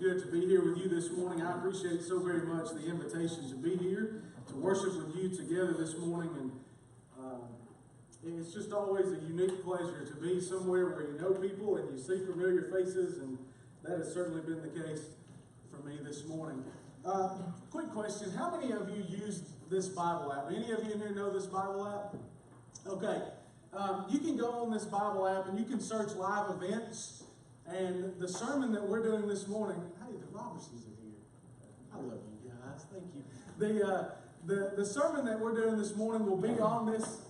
good to be here with you this morning. I appreciate so very much the invitation to be here, to worship with you together this morning. And it's just always a unique pleasure to be somewhere where you know people and you see familiar faces, and that has certainly been the case for me this morning. Quick question, how many of you use this Bible app? Any of you in here know this Bible app? Okay, you can go on this Bible app and you can search live events. And the sermon that we're doing this morning, hey, the Robertsons are here. I love you guys. Thank you. The sermon that we're doing this morning will be on this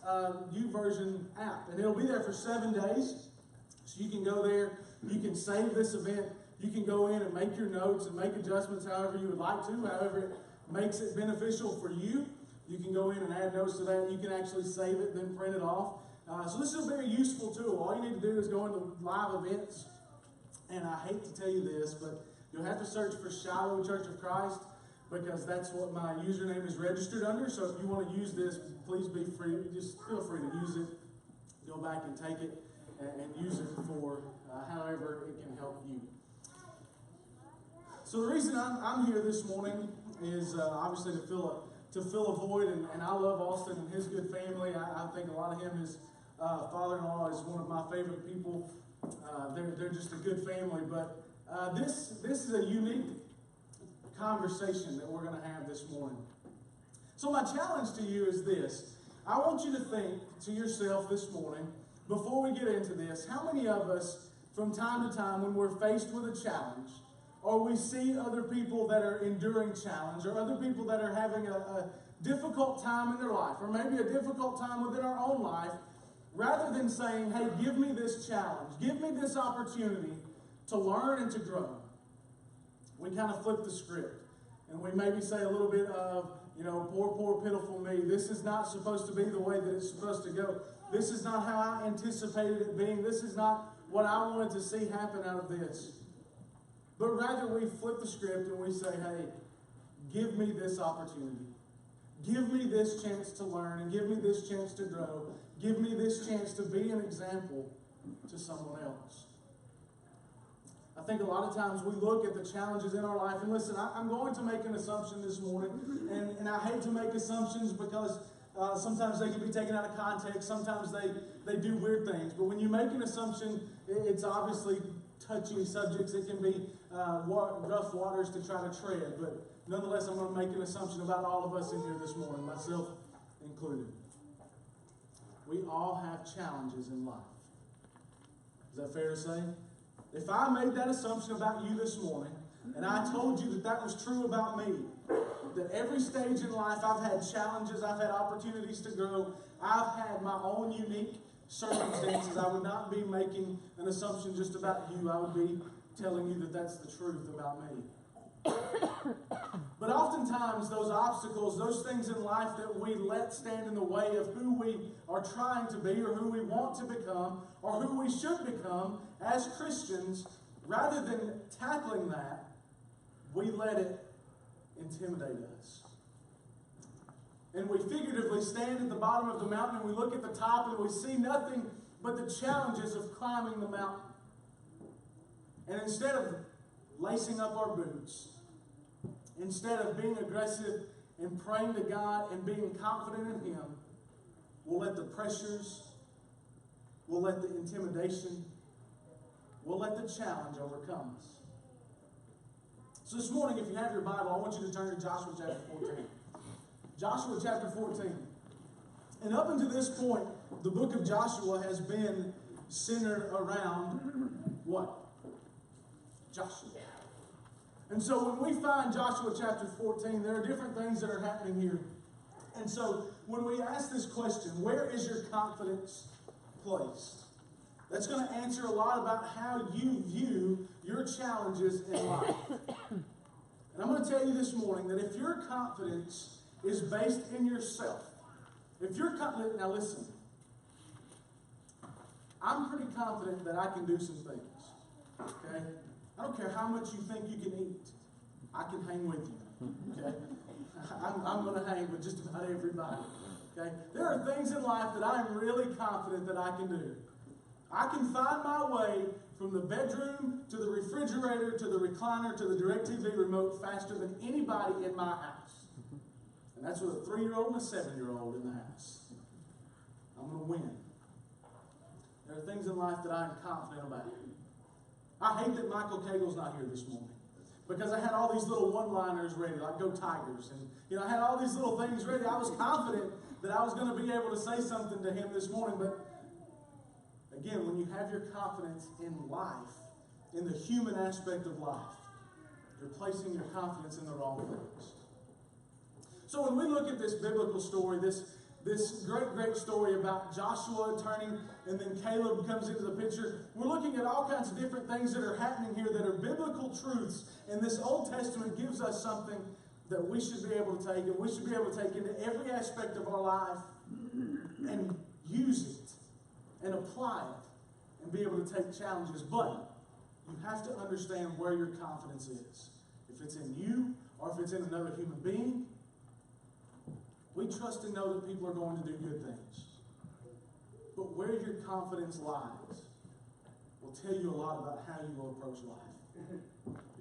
YouVersion app, and it'll be there for 7 days. So you can go there, you can save this event, you can go in and make your notes and make adjustments however you would like to, however it makes it beneficial for you. You can go in and add notes to that. You can actually save it, then print it off. So this is a very useful tool. All you need to do is go into live events. And I hate to tell you this, but you'll have to search for Shiloh Church of Christ, because that's what my username is registered under. So if you want to use this, please be free. Just feel free to use it. Go back and take it and use it for however it can help you. So the reason I'm here this morning is obviously to fill a void, and I love Austin and his good family. I think a lot of him, his father-in-law, is one of my favorite people. They're just a good family, but this is a unique conversation that we're going to have this morning. So my challenge to you is this. I want you to think to yourself this morning, before we get into this, how many of us from time to time when we're faced with a challenge, or we see other people that are enduring challenge, or other people that are having a difficult time in their life, or maybe a difficult time within our own life, rather than saying, hey, give me this challenge, give me this opportunity to learn and to grow, we kind of flip the script. And we maybe say a little bit of, poor, pitiful me. This is not supposed to be the way that it's supposed to go. This is not how I anticipated it being. This is not what I wanted to see happen out of this. But rather we flip the script and we say, hey, give me this opportunity. Give me this chance to learn, and give me this chance to grow. Give me this chance to be an example to someone else. I think a lot of times we look at the challenges in our life, and listen, I'm going to make an assumption this morning, and I hate to make assumptions because sometimes they can be taken out of context, sometimes they do weird things, but when you make an assumption, it's obviously touchy subjects. It can be rough waters to try to tread, but nonetheless, I'm going to make an assumption about all of us in here this morning, myself included. We all have challenges in life. Is that fair to say? If I made that assumption about you this morning, and I told you that was true about me, that every stage in life I've had challenges, I've had opportunities to grow, I've had my own unique circumstances, I would not be making an assumption just about you. I would be telling you that that's the truth about me. But oftentimes those obstacles, those things in life that we let stand in the way of who we are trying to be, or who we want to become, or who we should become as Christians, rather than tackling that, we let it intimidate us. And we figuratively stand at the bottom of the mountain and we look at the top and we see nothing but the challenges of climbing the mountain. And instead of lacing up our boots, instead of being aggressive and praying to God and being confident in Him, we'll let the pressures, we'll let the intimidation, we'll let the challenge overcome us. So this morning, if you have your Bible, I want you to turn to Joshua chapter 14. Joshua chapter 14. And up until this point, the book of Joshua has been centered around what? Joshua. And so when we find Joshua chapter 14, there are different things that are happening here. And so when we ask this question, where is your confidence placed? That's going to answer a lot about how you view your challenges in life. And I'm going to tell you this morning that if your confidence is based in yourself, if you're confident, now listen, I'm pretty confident that I can do some things. Okay? I don't care how much you think you can eat. I can hang with you. Okay? I'm going to hang with just about everybody. Okay? There are things in life that I'm really confident that I can do. I can find my way from the bedroom to the refrigerator to the recliner to the DirecTV remote faster than anybody in my house. And that's with a 3-year-old and a 7-year-old in the house. I'm going to win. There are things in life that I am confident about. I hate that Michael Cagle's not here this morning, because I had all these little one-liners ready, like "Go Tigers," and I had all these little things ready. I was confident that I was going to be able to say something to him this morning, but again, when you have your confidence in life, in the human aspect of life, you're placing your confidence in the wrong things. So when we look at this biblical story, this great story about Joshua turning and then Caleb comes into the picture, we're looking at all kinds of different things that are happening here that are biblical truths. And this Old Testament gives us something that we should be able to take, and we should be able to take into every aspect of our life and use it and apply it and be able to take challenges. But you have to understand where your confidence is. If it's in you or if it's in another human being, we trust and know that people are going to do good things. But where your confidence lies will tell you a lot about how you will approach life.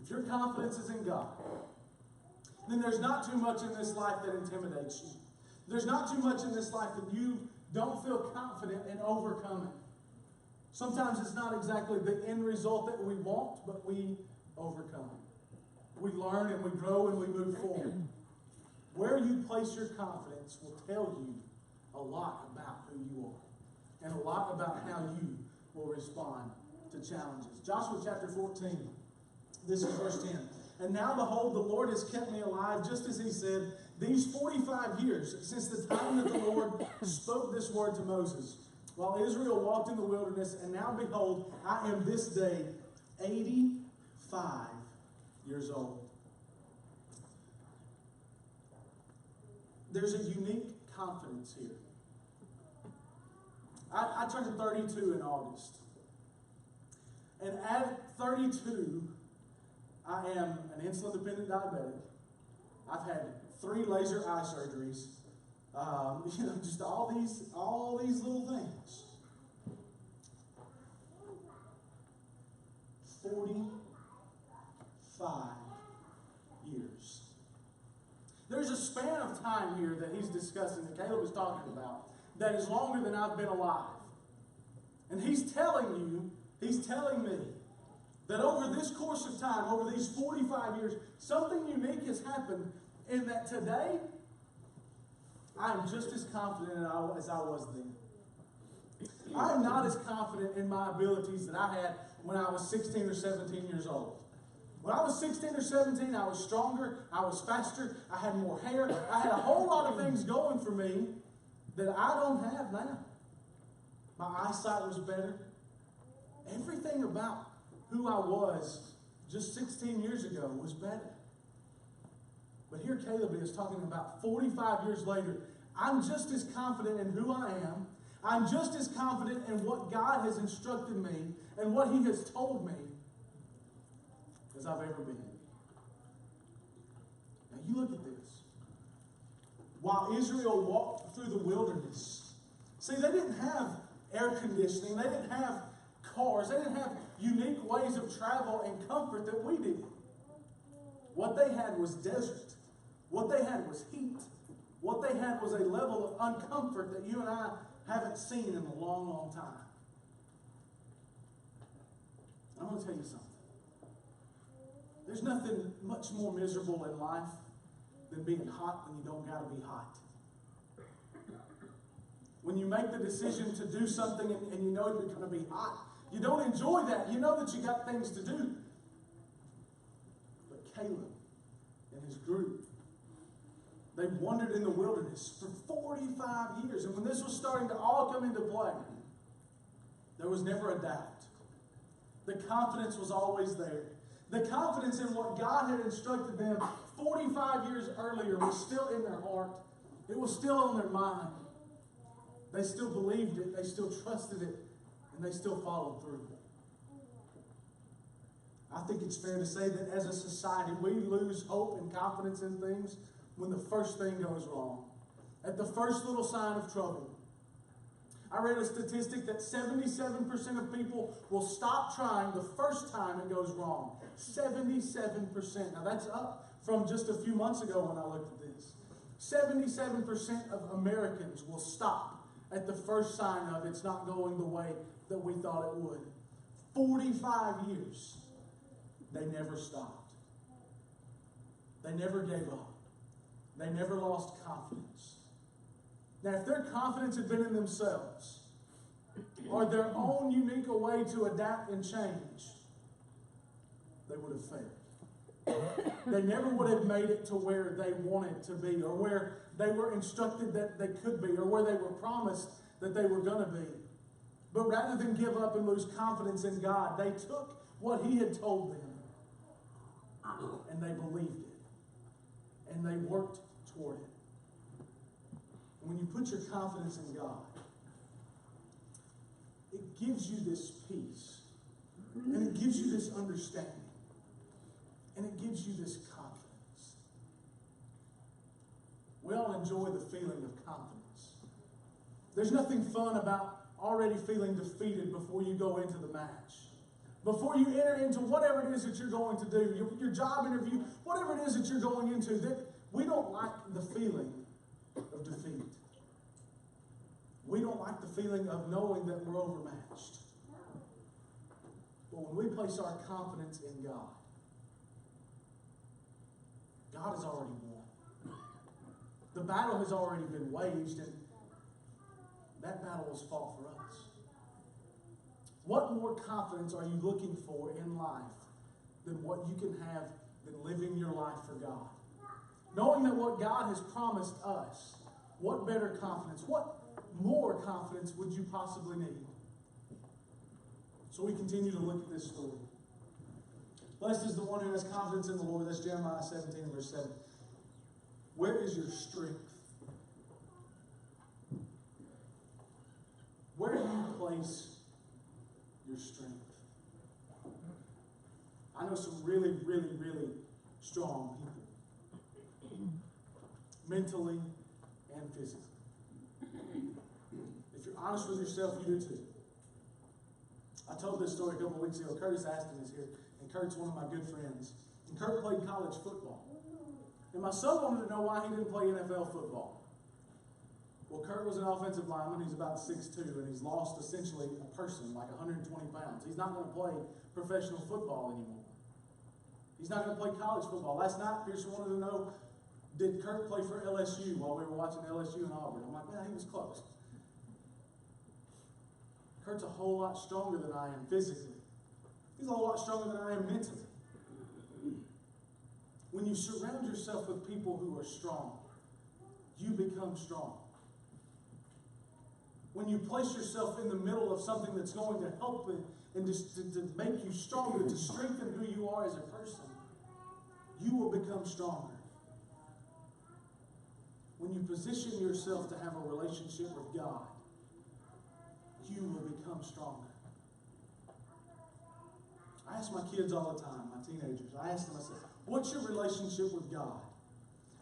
If your confidence is in God, then there's not too much in this life that intimidates you. There's not too much in this life that you don't feel confident in overcoming. Sometimes it's not exactly the end result that we want, but we overcome. We learn and we grow and we move forward. Where you place your confidence will tell you a lot about who you are and a lot about how you will respond to challenges. Joshua chapter 14, this is verse 10. And now behold, the Lord has kept me alive, just as he said, these 45 years since the time that the Lord spoke this word to Moses, while Israel walked in the wilderness. And now behold, I am this day 85 years old. There's a unique confidence here. I turned 32 in August. And at 32, I am an insulin-dependent diabetic. I've had 3 laser eye surgeries. Just all these little things. 45 years. There's a span of time here that he's discussing, that Caleb was talking about, that is longer than I've been alive. And he's telling me, that over this course of time, over these 45 years, something unique has happened in that today, I am just as confident as I was then. I am not as confident in my abilities that I had when I was 16 or 17 years old. When I was 16 or 17, I was stronger, I was faster, I had more hair, I had a whole lot of things going for me that I don't have now. My eyesight was better. Everything about who I was just 16 years ago was better. But here Caleb is talking about 45 years later. I'm just as confident in who I am. I'm just as confident in what God has instructed me and what he has told me as I've ever been. Now you look at this. While Israel walked through the wilderness, see, they didn't have air conditioning. They didn't have cars. They didn't have unique ways of travel and comfort that we did. What they had was desert. What they had was heat. What they had was a level of uncomfort that you and I haven't seen in a long, long time. I want to tell you something. There's nothing much more miserable in life than being hot when you don't got to be hot. When you make the decision to do something and you know you're going to be hot, you don't enjoy that. You know that you got things to do. But Caleb and his group, they wandered in the wilderness for 45 years. And when this was starting to all come into play, there was never a doubt. The confidence was always there. The confidence in what God had instructed them 45 years earlier was still in their heart. It was still on their mind. They still believed it. They still trusted it. And they still followed through. I think it's fair to say that as a society, we lose hope and confidence in things when the first thing goes wrong. At the first little sign of trouble. I read a statistic that 77% of people will stop trying the first time it goes wrong. 77%. Now that's up from just a few months ago when I looked at this. 77% of Americans will stop at the first sign of it's not going the way that we thought it would. 45 years, they never stopped. They never gave up. They never lost confidence. Now, if their confidence had been in themselves or their own unique way to adapt and change, they would have failed. They never would have made it to where they wanted to be, or where they were instructed that they could be, or where they were promised that they were going to be. But rather than give up and lose confidence in God, they took what He had told them and they believed it and they worked toward it. When you put your confidence in God, it gives you this peace, and it gives you this understanding, and it gives you this confidence. We all enjoy the feeling of confidence. There's nothing fun about already feeling defeated before you go into the match. Before you enter into whatever it is that you're going to do, your job interview, whatever it is that you're going into, that we don't like the feeling of defeat. We don't like the feeling of knowing that we're overmatched. But when we place our confidence in God, God has already won. The battle has already been waged, and that battle was fought for us. What more confidence are you looking for in life than what you can have than living your life for God? Knowing that what God has promised us, what better confidence, what more confidence would you possibly need? So we continue to look at this story. Blessed is the one who has confidence in the Lord. That's Jeremiah 17 and verse 7. Where is your strength? Where do you place your strength? I know some really, really, really strong people. Mentally and physically. If you're honest with yourself, you do too. I told this story a couple of weeks ago. Curtis Aston is here, and Kurt's one of my good friends. And Kurt played college football. And my son wanted to know why he didn't play NFL football. Well, Kurt was an offensive lineman. He's about 6'2", and he's lost essentially a person, like 120 pounds. He's not going to play professional football anymore. He's not going to play college football. Last night, Pearson wanted to know, did Kurt play for LSU while we were watching LSU and Auburn? I'm like, man, he was close. Kurt's a whole lot stronger than I am physically. He's a whole lot stronger than I am mentally. When you surround yourself with people who are strong, you become strong. When you place yourself in the middle of something that's going to help and just to make you stronger, to strengthen who you are as a person, you will become stronger. When you position yourself to have a relationship with God, you will become stronger. I ask my kids all the time, my teenagers, I ask them, I say, what's your relationship with God?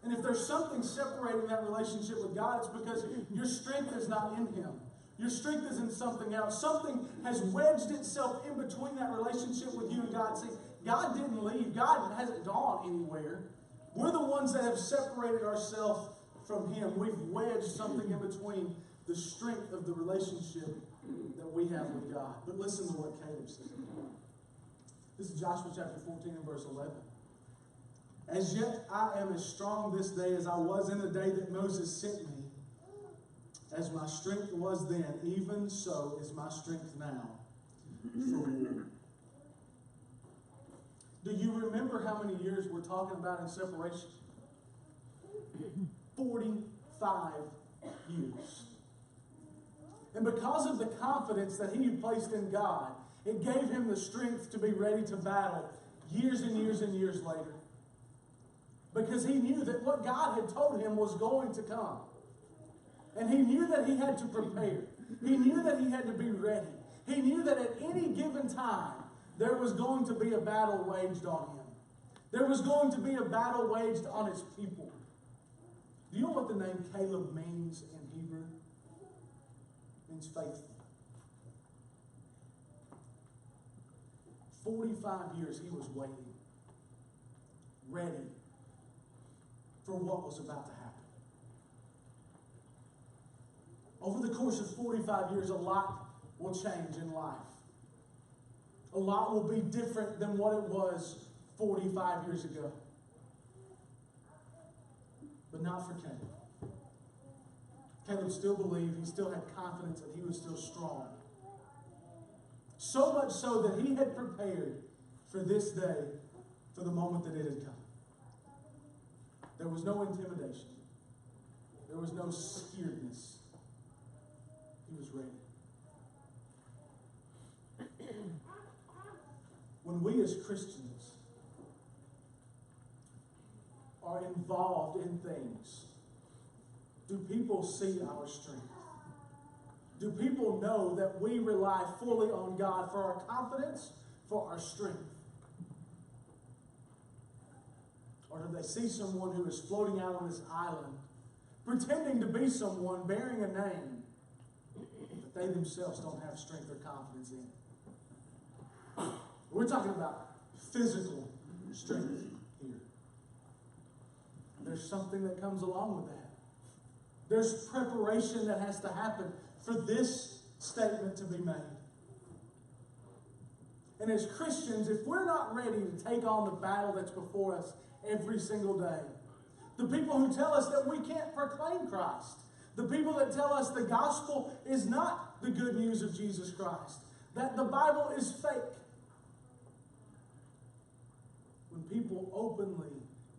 And if there's something separating that relationship with God, it's because your strength is not in Him. Your strength is in something else. Something has wedged itself in between that relationship with you and God. See, God didn't leave. God hasn't gone anywhere. We're the ones that have separated ourselves from Him. We've wedged something in between the strength of the relationship that we have with God. But listen to what Caleb said. This is Joshua chapter 14 and verse 11. As yet I am as strong this day as I was in the day that Moses sent me. As my strength was then, even so is my strength now for war. Do you remember how many years we're talking about in separation? 45 years. And because of the confidence that he had placed in God, it gave him the strength to be ready to battle years and years and years later. Because he knew that what God had told him was going to come. And he knew that he had to prepare. He knew that he had to be ready. He knew that at any given time, there was going to be a battle waged on him. There was going to be a battle waged on his people. Do you know what the name Caleb means in Hebrew? means faithful. 45 years he was waiting, ready for what was about to happen. Over the course of 45 years, a lot will change in life. A lot will be different than what it was 45 years ago. But not for Caleb. Caleb still believed, he still had confidence that he was still strong. So much so that he had prepared for this day, for the moment that it had come. There was no intimidation. There was no scaredness. He was ready. When we as Christians are involved in things, do people see our strength? Do people know that we rely fully on God for our confidence, for our strength? Or do they see someone who is floating out on this island, pretending to be someone, bearing a name, but they themselves don't have strength or confidence in? We're talking about physical strength here. There's something that comes along with that. There's preparation that has to happen for this statement to be made. And as Christians, if we're not ready to take on the battle that's before us every single day, the people who tell us that we can't proclaim Christ, the people that tell us the gospel is not the good news of Jesus Christ, that the Bible is fake, when people openly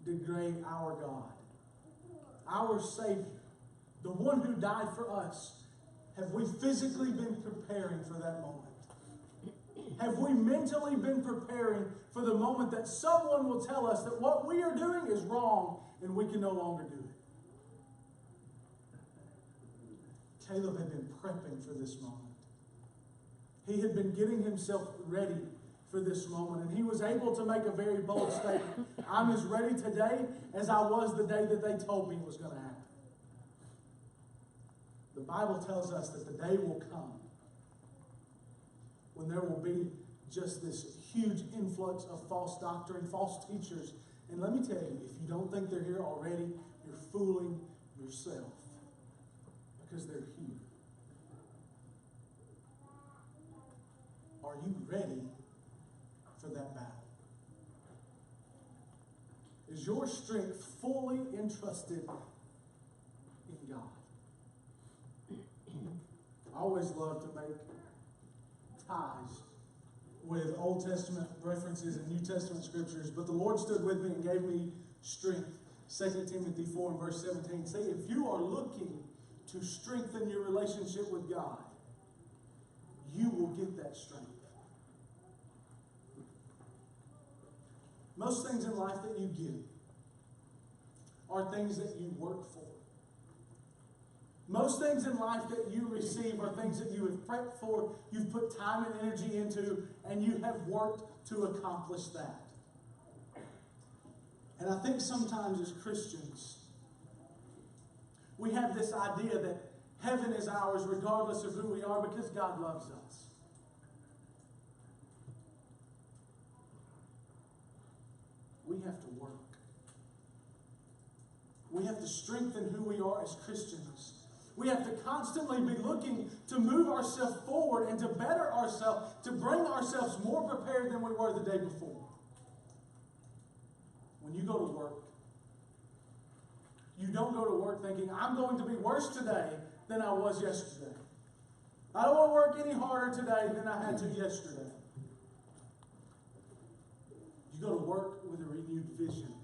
degrade our God, our Savior, the one who died for us, have we physically been preparing for that moment? Have we mentally been preparing for the moment that someone will tell us that what we are doing is wrong and we can no longer do it? Caleb had been prepping for this moment. He had been getting himself ready for this moment, and he was able to make a very bold statement. I'm as ready today as I was the day that they told me it was going to happen. The Bible tells us that the day will come when there will be just this huge influx of false doctrine, false teachers. And let me tell you, if you don't think they're here already, you're fooling yourself, because they're here. Are you ready for that battle? Is your strength fully entrusted in God? I always love to make ties with Old Testament references and New Testament scriptures, but the Lord stood with me and gave me strength. 2 Timothy 4 and verse 17 say, if you are looking to strengthen your relationship with God, you will get that strength. Most things in life that you get are things that you work for. Most things in life that you receive are things that you have prepped for, you've put time and energy into, and you have worked to accomplish that. And I think sometimes as Christians, we have this idea that heaven is ours regardless of who we are because God loves us. We have to work. We have to strengthen who we are as Christians. We have to constantly be looking to move ourselves forward and to better ourselves, to bring ourselves more prepared than we were the day before. When you go to work, you don't go to work thinking, I'm going to be worse today than I was yesterday. I don't want to work any harder today than I had to yesterday. You go to work with a renewed vision.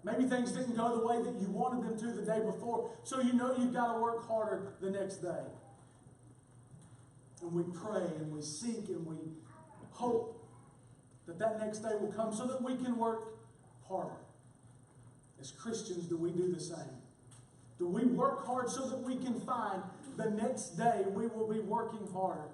Maybe things didn't go the way that you wanted them to the day before, so you know you've got to work harder the next day. And we pray and we seek and we hope that that next day will come so that we can work harder. As Christians, do we do the same? Do we work hard so that we can find the next day we will be working harder?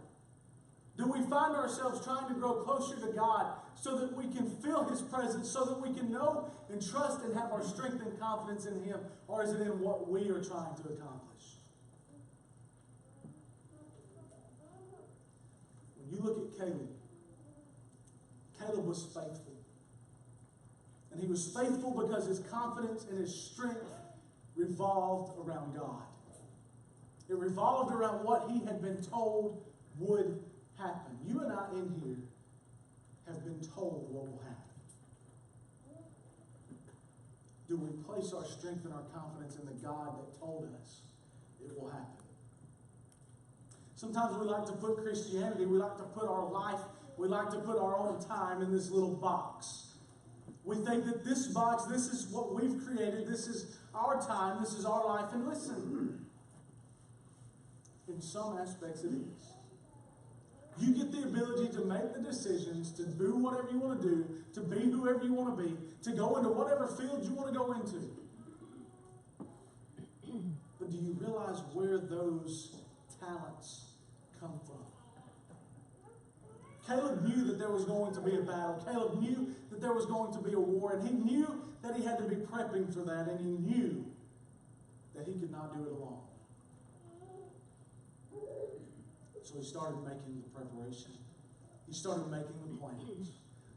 Do we find ourselves trying to grow closer to God so that we can feel His presence, so that we can know and trust and have our strength and confidence in Him? Or is it in what we are trying to accomplish? You look at Caleb. Caleb was faithful. And he was faithful because his confidence and his strength revolved around God. It revolved around what he had been told would happen. You and I in here have been told what will happen. Do we place our strength and our confidence in the God that told us it will happen? Sometimes we like to put Christianity, we like to put our life, we like to put our own time in this little box. We think that this box, this is what we've created, this is our time, this is our life. And listen, in some aspects it is. You get the ability to make the decisions, to do whatever you want to do, to be whoever you want to be, to go into whatever field you want to go into. But do you realize where those talents come from? Caleb knew that there was going to be a battle. Caleb knew that there was going to be a war, and he knew that he had to be prepping for that, and he knew that he could not do it alone. So he started making the preparation. He started making the plans.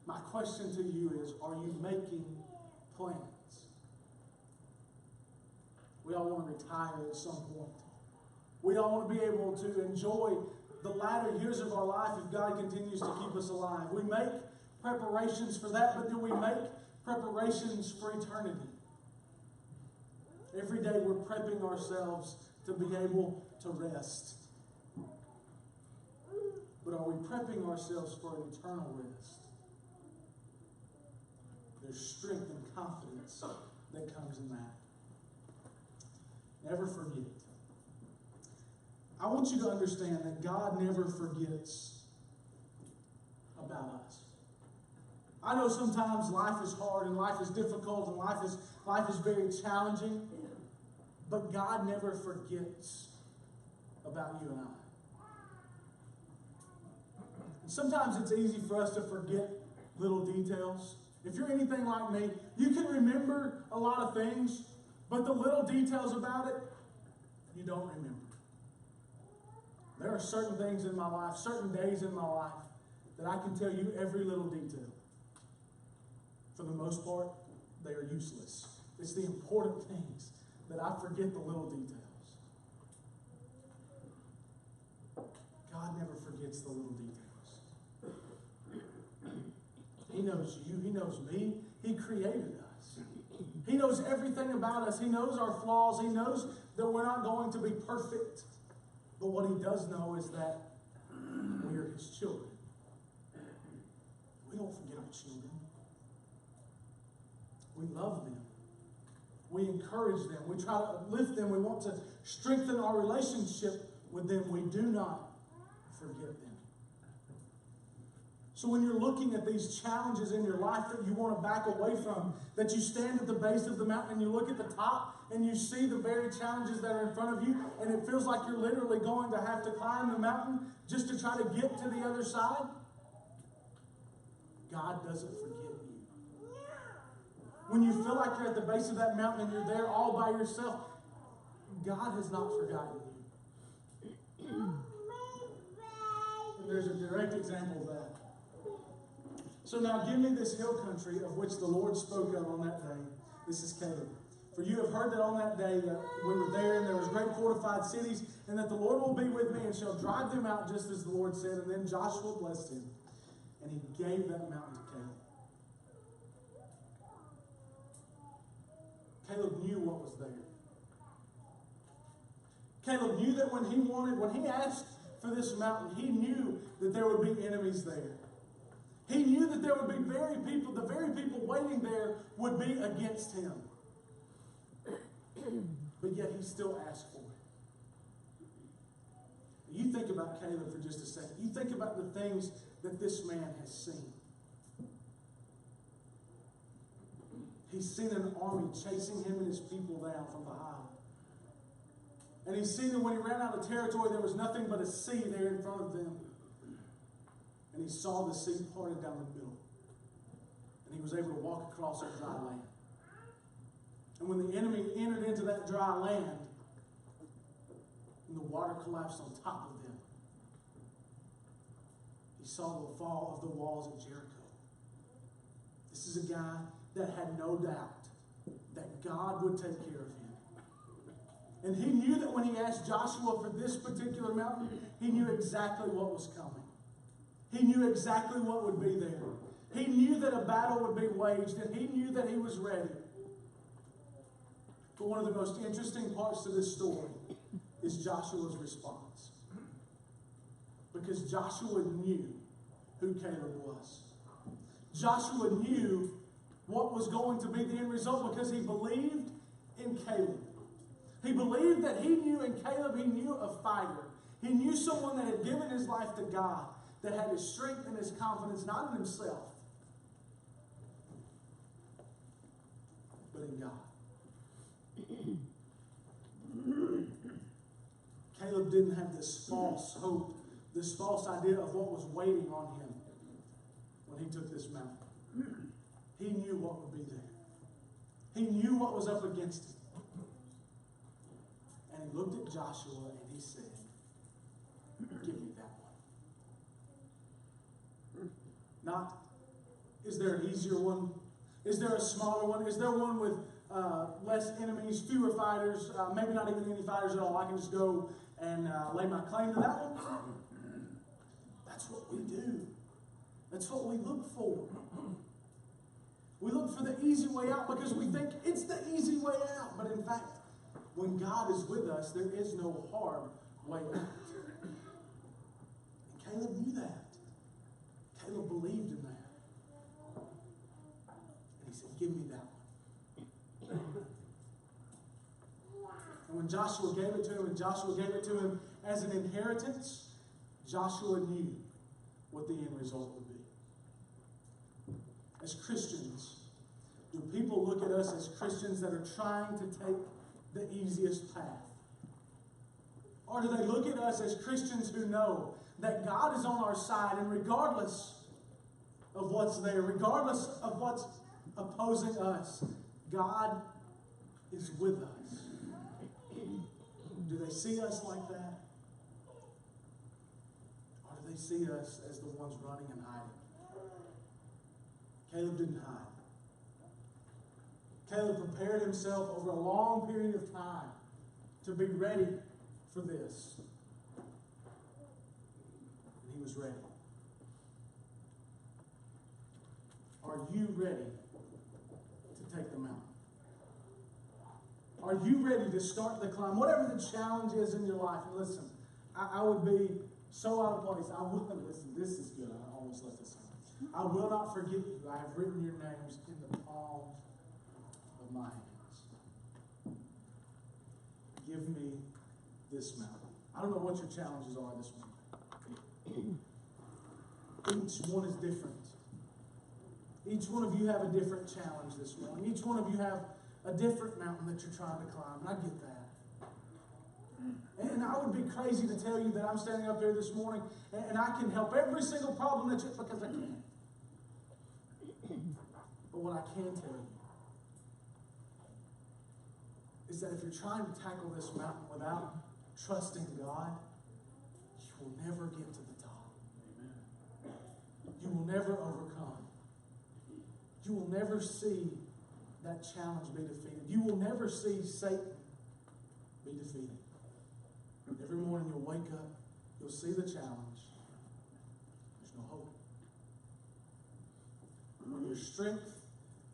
My question to you is, are you making plans? We all want to retire at some point. We all want to be able to enjoy the latter years of our life if God continues to keep us alive. We make preparations for that, but do we make preparations for eternity? Every day we're prepping ourselves to be able to rest. But are we prepping ourselves for an eternal rest? There's strength and confidence that comes in that. Never forget. I want you to understand that God never forgets about us. I know sometimes life is hard and life is difficult and life is very challenging, but God never forgets about you and I. Sometimes it's easy for us to forget little details. If you're anything like me, you can remember a lot of things, but the little details about it, you don't remember. There are certain things in my life, certain days in my life, that I can tell you every little detail. For the most part, they are useless. It's the important things that I forget the little details. God never forgets the little details. He knows you. He knows me. He created us. He knows everything about us. He knows our flaws. He knows that we're not going to be perfect. But what he does know is that we are his children. We don't forget our children. We love them. We encourage them. We try to uplift them. We want to strengthen our relationship with them. We do not forget them. So when you're looking at these challenges in your life that you want to back away from, that you stand at the base of the mountain and you look at the top and you see the very challenges that are in front of you, and it feels like you're literally going to have to climb the mountain just to try to get to the other side, God doesn't forget you. When you feel like you're at the base of that mountain and you're there all by yourself, God has not forgotten you. And there's a direct example of that. So now give me this hill country of which the Lord spoke of on that day. This is Caleb. For you have heard that on that day that we were there and there was great fortified cities, and that the Lord will be with me and shall drive them out just as the Lord said. And then Joshua blessed him, and he gave that mountain to Caleb. Caleb knew what was there. Caleb knew that when he asked for this mountain, he knew that there would be enemies there. He knew that there would be the very people waiting there would be against him. But yet he still asked for it. You think about Caleb for just a second. You think about the things that this man has seen. He's seen an army chasing him and his people down from behind. And he's seen that when he ran out of territory, there was nothing but a sea there in front of them. And he saw the sea parted down the middle. And he was able to walk across that dry land. And when the enemy entered into that dry land, and the water collapsed on top of them, saw the fall of the walls of Jericho. This is a guy that had no doubt that God would take care of him. And he knew that when he asked Joshua for this particular mountain, he knew exactly what was coming. He knew exactly what would be there. He knew that a battle would be waged, and he knew that he was ready. But one of the most interesting parts to this story is Joshua's response. Because Joshua knew who Caleb was. Joshua knew what was going to be the end result because he believed in Caleb. He believed that he knew in Caleb, he knew a fighter. He knew someone that had given his life to God, that had his strength and his confidence not in himself, but in God. Caleb didn't have this false hope, this false idea of what was waiting on him when he took this mountain. He knew what would be there. He knew what was up against him. And he looked at Joshua and he said, give me that one. Not, is there an easier one? Is there a smaller one? Is there one with less enemies, fewer fighters, maybe not even any fighters at all? I can just go and lay my claim to that one? That's what we do. That's what we look for. We look for the easy way out because we think it's the easy way out. But in fact, when God is with us, there is no hard way out. And Caleb knew that. Caleb believed in that. And he said, give me that one. And when Joshua gave it to him, and Joshua gave it to him as an inheritance, Joshua knew what the end result would be. As Christians, do people look at us as Christians that are trying to take the easiest path? Or do they look at us as Christians who know that God is on our side, and regardless of what's there, regardless of what's opposing us, God is with us? Do they see us like that? Or do they see us as the ones running and hiding? Caleb didn't hide. Caleb prepared himself over a long period of time to be ready for this. And he was ready. Are you ready to take the mountain? Are you ready to start the climb? Whatever the challenge is in your life. And listen, I would be so out of place. I wouldn't listen. This is good. I almost left this on. I will not forget you. I have written your names in the palms of my hands. Give me this mountain. I don't know what your challenges are this morning. Each one is different. Each one of you have a different challenge this morning. Each one of you have a different mountain that you're trying to climb, and I get that. And I would be crazy to tell you that I'm standing up here this morning and I can help every single problem that you, because I can't. But what I can tell you is that if you're trying to tackle this mountain without trusting God, you will never get to the top. Amen. You will never overcome. You will never see that challenge be defeated. You will never see Satan be defeated. Every morning you'll wake up, you'll see the challenge. There's no hope. When your strength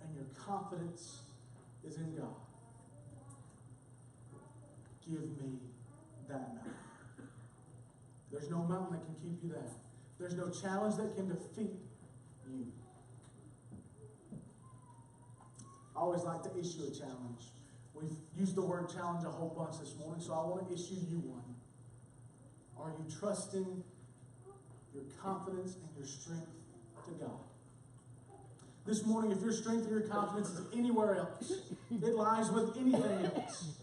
and your confidence is in God, give me that mountain. There's no mountain that can keep you down. There's no challenge that can defeat you. I always like to issue a challenge. We've used the word challenge a whole bunch this morning, so I want to issue you one. Are you trusting your confidence and your strength to God? This morning, if your strength and your confidence is anywhere else, it lies with anything else.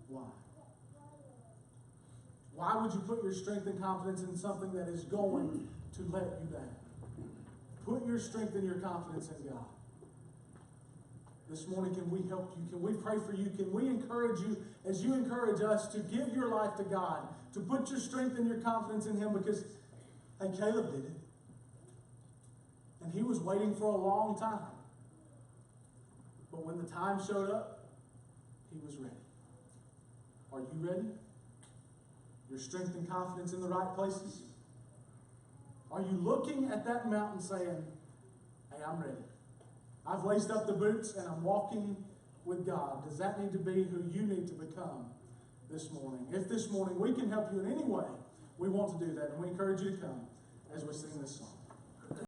Why? Why would you put your strength and confidence in something that is going to let you down? Put your strength and your confidence in God. This morning, can we help you? Can we pray for you? Can we encourage you as you encourage us to give your life to God, to put your strength and your confidence in Him? Because, hey, Caleb did it. And he was waiting for a long time. But when the time showed up, he was ready. Are you ready? Your strength and confidence in the right places? Are you looking at that mountain saying, hey, I'm ready. I've laced up the boots and I'm walking with God. Does that need to be who you need to become this morning? If this morning we can help you in any way, we want to do that. And we encourage you to come as we sing this song.